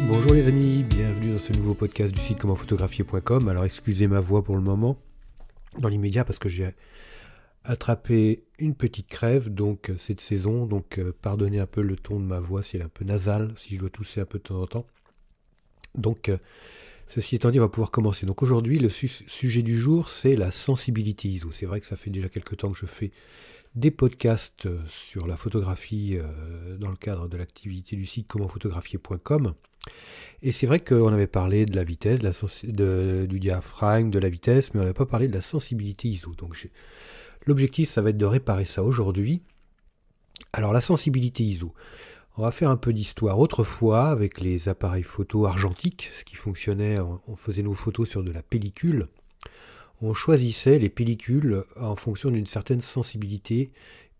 Bonjour les amis, bienvenue dans ce nouveau podcast du site commentphotographier.com. Alors excusez ma voix pour le moment, dans l'immédiat, parce que j'ai attrapé une petite crève donc cette saison, donc pardonnez un peu le ton de ma voix si elle est un peu nasale, si je dois tousser un peu de temps en temps. Donc ceci étant dit, on va pouvoir commencer. Donc aujourd'hui, le sujet du jour, c'est la sensibilité ISO. C'est vrai que ça fait déjà quelques temps que je fais des podcasts sur la photographie dans le cadre de l'activité du site commentphotographier.com. Et c'est vrai qu'on avait parlé de la vitesse, du diaphragme, de la vitesse, mais on n'avait pas parlé de la sensibilité ISO. Donc l'objectif, ça va être de réparer ça aujourd'hui. Alors la sensibilité ISO, on va faire un peu d'histoire. Autrefois, avec les appareils photo argentiques, ce qui fonctionnait, on faisait nos photos sur de la pellicule. On choisissait les pellicules en fonction d'une certaine sensibilité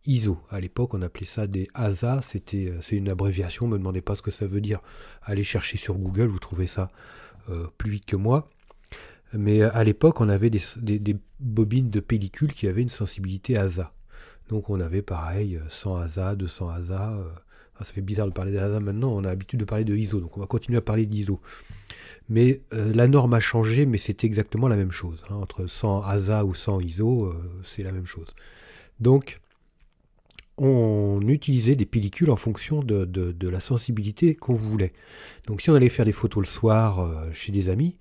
ISO. À l'époque, on appelait ça des ASA, c'est une abréviation, ne me demandez pas ce que ça veut dire. Allez chercher sur Google, vous trouvez ça plus vite que moi. Mais à l'époque, on avait des bobines de pellicule qui avaient une sensibilité ASA. Donc on avait pareil, 100 ASA, 200 ASA. Ça fait bizarre de parler d'ASA maintenant, on a l'habitude de parler de ISO, donc on va continuer à parler d'ISO. Mais la norme a changé, mais c'est exactement la même chose. Entre 100 ASA ou 100 ISO, c'est la même chose. Donc, on utilisait des pellicules en fonction de la sensibilité qu'on voulait. Donc si on allait faire des photos le soir chez des amis,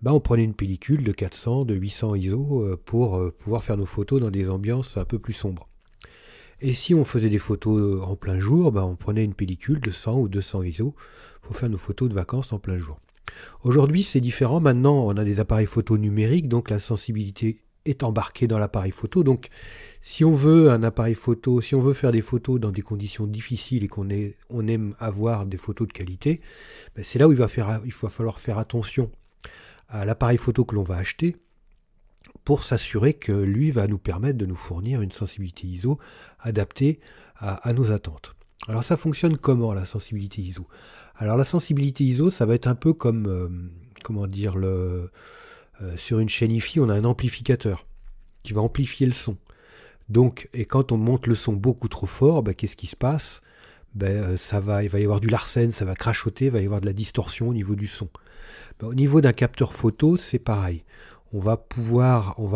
on prenait une pellicule de 400, de 800 ISO pour pouvoir faire nos photos dans des ambiances un peu plus sombres. Et si on faisait des photos en plein jour, on prenait une pellicule de 100 ou 200 ISO pour faire nos photos de vacances en plein jour. Aujourd'hui, c'est différent. Maintenant, on a des appareils photo numériques, donc la sensibilité est embarquée dans l'appareil photo. Donc, si on veut un appareil photo, si on veut faire des photos dans des conditions difficiles et qu'on aime avoir des photos de qualité, c'est là où il va falloir faire attention à l'appareil photo que l'on va acheter pour s'assurer que lui va nous permettre de nous fournir une sensibilité ISO adaptée à nos attentes. Alors ça fonctionne comment la sensibilité ISO ? Alors la sensibilité ISO, ça va être un peu comme, sur une chaîne hi-fi, on a un amplificateur qui va amplifier le son. Donc, et quand on monte le son beaucoup trop fort, qu'est-ce qui se passe ? Il va y avoir du larsen, ça va crachoter, il va y avoir de la distorsion au niveau du son. Au niveau d'un capteur photo, c'est pareil. On va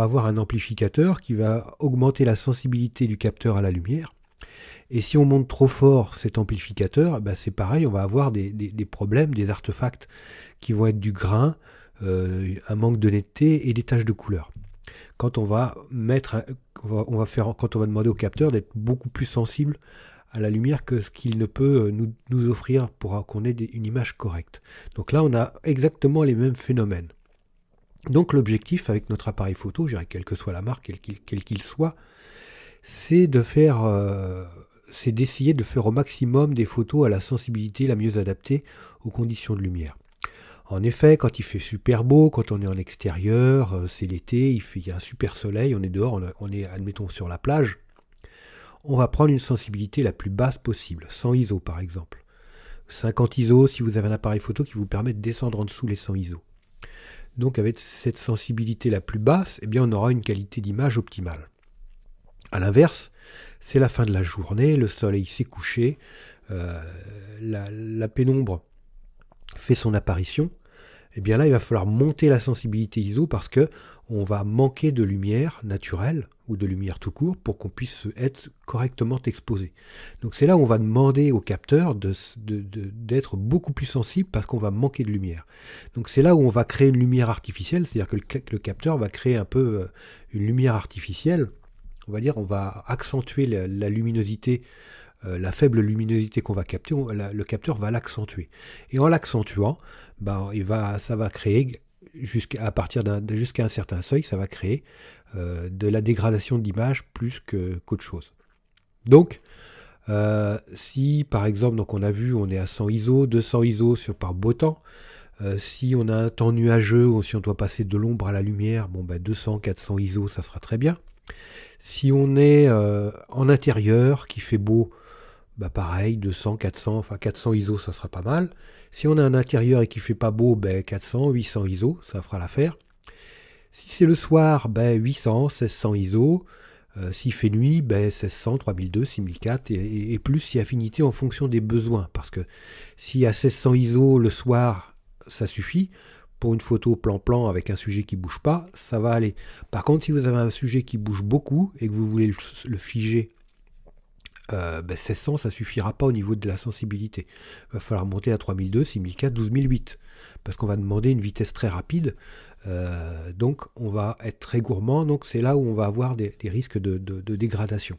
avoir un amplificateur qui va augmenter la sensibilité du capteur à la lumière. Et si on monte trop fort cet amplificateur, c'est pareil, on va avoir des problèmes, des artefacts qui vont être du grain, un manque de netteté et des taches de couleur. Quand on va demander au capteur d'être beaucoup plus sensible à la lumière que ce qu'il ne peut nous offrir pour qu'on ait une image correcte. Donc là, on a exactement les mêmes phénomènes. Donc l'objectif avec notre appareil photo, je dirais quelle que soit la marque, quel qu'il soit, c'est d'essayer de faire au maximum des photos à la sensibilité la mieux adaptée aux conditions de lumière. En effet, quand il fait super beau, quand on est en extérieur, c'est l'été, il y a un super soleil, on est dehors, on est, admettons, sur la plage, on va prendre une sensibilité la plus basse possible, 100 ISO par exemple. 50 ISO si vous avez un appareil photo qui vous permet de descendre en dessous les 100 ISO. Donc avec cette sensibilité la plus basse, on aura une qualité d'image optimale. A l'inverse, c'est la fin de la journée, le soleil s'est couché, la pénombre fait son apparition. Là, il va falloir monter la sensibilité ISO parce que on va manquer de lumière naturelle ou de lumière tout court pour qu'on puisse être correctement exposé. Donc c'est là où on va demander au capteur d'être beaucoup plus sensible parce qu'on va manquer de lumière. Donc c'est là où on va créer une lumière artificielle, c'est-à-dire que le capteur va créer un peu une lumière artificielle. On va accentuer la luminosité, la faible luminosité qu'on va capter, le capteur va l'accentuer. Et en l'accentuant, ça va créer, jusqu'à un certain seuil, ça va créer de la dégradation de l'image plus qu'autre chose. Donc, si par exemple, on a vu, on est à 100 ISO, 200 ISO par beau temps, si on a un temps nuageux ou si on doit passer de l'ombre à la lumière, 200, 400 ISO, ça sera très bien. Si on est en intérieur, qui fait beau, pareil, 200, 400, 400 ISO, ça sera pas mal. Si on a un intérieur et qui fait pas beau, 400, 800 ISO, ça fera l'affaire. Si c'est le soir, 800, 1600 ISO. S'il fait nuit, 1600, 3002, 6004 et plus si affinité en fonction des besoins. Parce que si à 1600 ISO le soir, ça suffit. Pour une photo plan-plan avec un sujet qui ne bouge pas, ça va aller. Par contre, si vous avez un sujet qui bouge beaucoup et que vous voulez le figer 1600, ça ne suffira pas au niveau de la sensibilité. Il va falloir monter à 3002, 6004, 12008. Parce qu'on va demander une vitesse très rapide. Donc on va être très gourmand. Donc c'est là où on va avoir des risques de dégradation.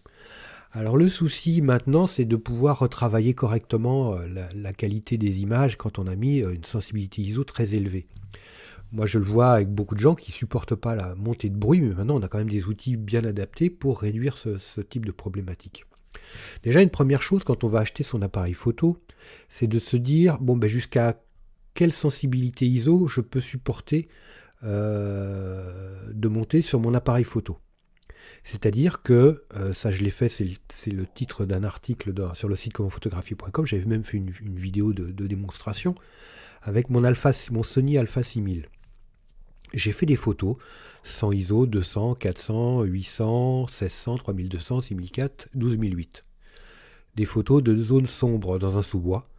Alors le souci maintenant, c'est de pouvoir retravailler correctement la qualité des images quand on a mis une sensibilité ISO très élevée. Moi je le vois avec beaucoup de gens qui ne supportent pas la montée de bruit, mais maintenant on a quand même des outils bien adaptés pour réduire ce type de problématique. Déjà une première chose quand on va acheter son appareil photo, c'est de se dire, jusqu'à quelle sensibilité ISO je peux supporter de monter sur mon appareil photo. C'est-à-dire que, ça je l'ai fait, c'est le titre d'un article sur le site commentphotographier.com, j'avais même fait une vidéo de démonstration avec mon Sony Alpha 6000. J'ai fait des photos 100 ISO, 200, 400, 800, 1600, 3200, 6004, 12008. Des photos de zones sombres dans un sous-bois.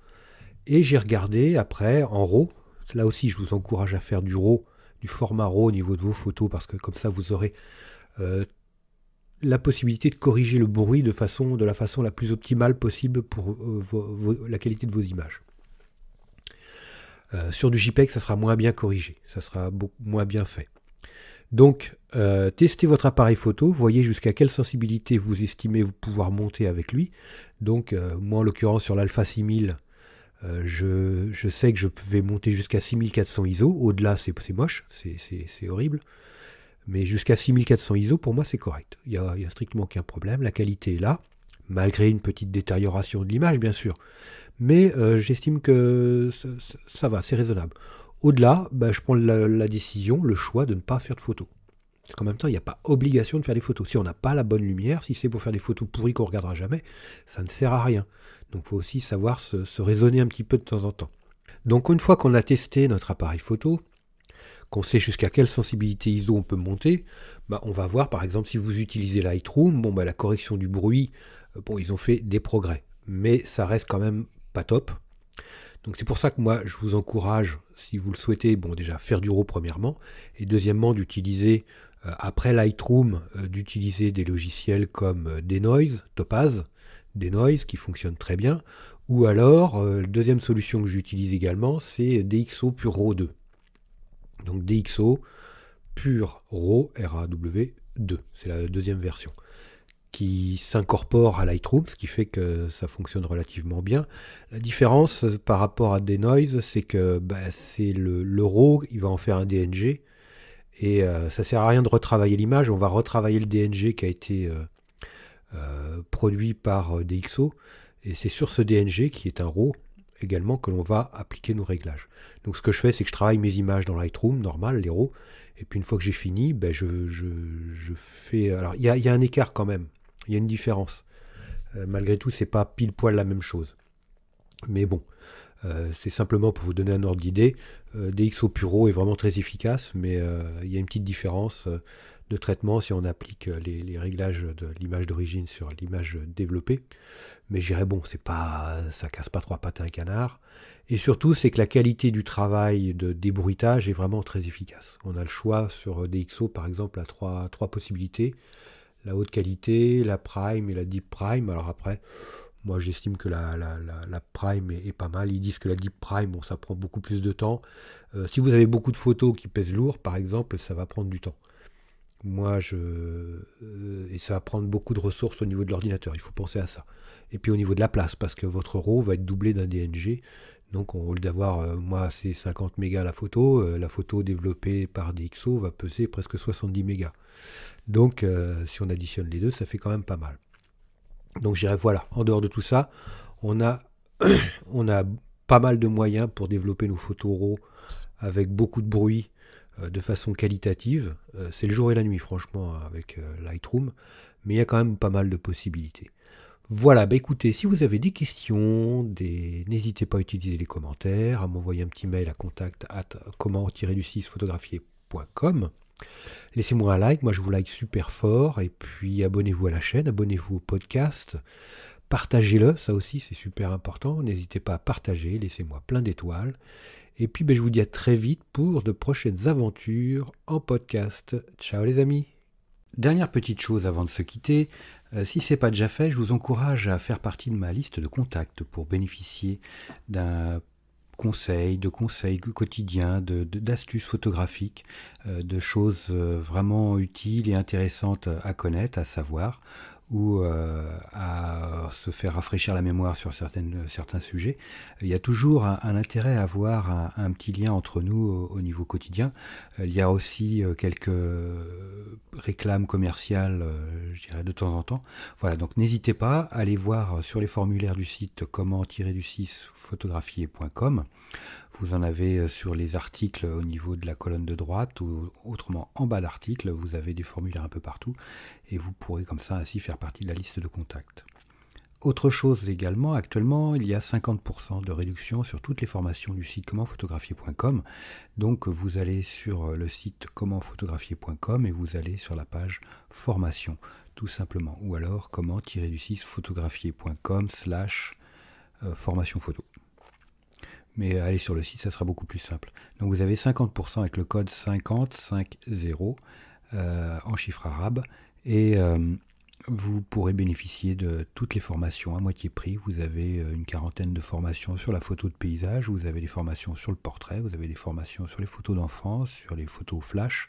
Et j'ai regardé après en RAW. Là aussi, je vous encourage à faire du RAW, du format RAW au niveau de vos photos, parce que comme ça, vous aurez la possibilité de corriger le bruit de la façon la plus optimale possible pour la qualité de vos images. Sur du JPEG, ça sera moins bien corrigé, ça sera beaucoup moins bien fait. Donc, testez votre appareil photo, voyez jusqu'à quelle sensibilité vous estimez pouvoir monter avec lui. Donc, moi en l'occurrence sur l'Alpha 6000, je sais que je vais monter jusqu'à 6400 ISO. Au-delà, c'est moche, c'est horrible. Mais jusqu'à 6400 ISO, pour moi, c'est correct. Il n'y a strictement aucun problème. La qualité est là, malgré une petite détérioration de l'image, bien sûr. Mais j'estime que ça va, c'est raisonnable. Au-delà, je prends la décision, le choix de ne pas faire de photos. Parce qu'en même temps, il n'y a pas obligation de faire des photos. Si on n'a pas la bonne lumière, si c'est pour faire des photos pourries qu'on ne regardera jamais, ça ne sert à rien. Donc il faut aussi savoir se raisonner un petit peu de temps en temps. Donc une fois qu'on a testé notre appareil photo, qu'on sait jusqu'à quelle sensibilité ISO on peut monter, on va voir par exemple si vous utilisez Lightroom, la correction du bruit, ils ont fait des progrès. Mais ça reste quand même pas top. Donc c'est pour ça que moi je vous encourage, si vous le souhaitez, déjà faire du RAW premièrement, et deuxièmement d'utiliser, après Lightroom, d'utiliser des logiciels comme Denoise, Topaz, Denoise qui fonctionne très bien, ou alors, deuxième solution que j'utilise également, c'est DxO Pure RAW 2. Donc DxO Pure RAW, R-A-W 2, c'est la deuxième version, qui s'incorpore à Lightroom, ce qui fait que ça fonctionne relativement bien. La différence par rapport à Denoise, c'est que c'est le RAW, il va en faire un DNG, et ça sert à rien de retravailler l'image, on va retravailler le DNG qui a été produit par DxO, et c'est sur ce DNG, qui est un RAW, également que l'on va appliquer nos réglages. Donc ce que je fais, c'est que je travaille mes images dans Lightroom, normal, les RAW, et puis une fois que j'ai fini, je fais... Alors il y a un écart quand même, il y a une différence. Malgré tout, c'est pas pile poil la même chose. Mais bon, c'est simplement pour vous donner un ordre d'idée. DxO Pure RAW est vraiment très efficace, mais il y a une petite différence de traitement si on applique les réglages de l'image d'origine sur l'image développée. Mais je dirais, ça casse pas trois pattes à un canard. Et surtout, c'est que la qualité du travail de débruitage est vraiment très efficace. On a le choix sur DxO, par exemple, à trois possibilités. La haute qualité, la prime et la deep prime. Alors après, moi j'estime que la prime est pas mal. Ils disent que la deep prime, ça prend beaucoup plus de temps. Si vous avez beaucoup de photos qui pèsent lourd, par exemple, ça va prendre du temps. Et ça va prendre beaucoup de ressources au niveau de l'ordinateur, il faut penser à ça. Et puis au niveau de la place, parce que votre RAW va être doublé d'un DNG. Donc au lieu d'avoir, moi c'est 50 mégas la photo développée par DxO va peser presque 70 mégas. Donc si on additionne les deux, ça fait quand même pas mal. Donc je dirais voilà, en dehors de tout ça, on a pas mal de moyens pour développer nos photos RAW avec beaucoup de bruit, de façon qualitative. C'est le jour et la nuit franchement avec Lightroom, mais il y a quand même pas mal de possibilités. Voilà, écoutez, si vous avez des questions, n'hésitez pas à utiliser les commentaires, à m'envoyer un petit mail à contact@comment-du6photographier.com. Laissez-moi un like, moi je vous like super fort, et puis abonnez-vous à la chaîne, abonnez-vous au podcast, partagez-le, ça aussi c'est super important, n'hésitez pas à partager, laissez-moi plein d'étoiles, et puis je vous dis à très vite pour de prochaines aventures en podcast. Ciao les amis. Dernière petite chose avant de se quitter, si ce n'est pas déjà fait, je vous encourage à faire partie de ma liste de contacts pour bénéficier d'un de conseils quotidiens, d'astuces photographiques, de choses vraiment utiles et intéressantes à connaître, à savoir, ou à se faire rafraîchir la mémoire sur certains sujets. Il y a toujours un intérêt à avoir un petit lien entre nous au niveau quotidien. Il y a aussi quelques réclames commerciales, je dirais, de temps en temps. Voilà, donc n'hésitez pas à aller voir sur les formulaires du site comment-photographier.com. Vous en avez sur les articles au niveau de la colonne de droite ou autrement en bas d'article, vous avez des formulaires un peu partout et vous pourrez comme ça ainsi faire partie de la liste de contacts. Autre chose également, actuellement il y a 50% de réduction sur toutes les formations du site commentphotographier.com. Donc vous allez sur le site commentphotographier.com et vous allez sur la page formation tout simplement, ou alors comment-photographier.com/formation photo. Mais allez sur le site, ça sera beaucoup plus simple. Donc vous avez 50% avec le code 5050 en chiffre arabe et vous pourrez bénéficier de toutes les formations à moitié prix. Vous avez une quarantaine de formations sur la photo de paysage, vous avez des formations sur le portrait, vous avez des formations sur les photos d'enfance, sur les photos flash,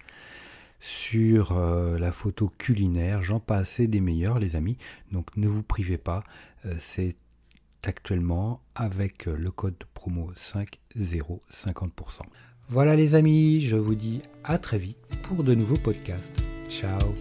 sur la photo culinaire, j'en passe et des meilleurs les amis. Donc ne vous privez pas, c'est actuellement avec le code promo 50 50%. Voilà les amis, je vous dis à très vite pour de nouveaux podcasts. Ciao.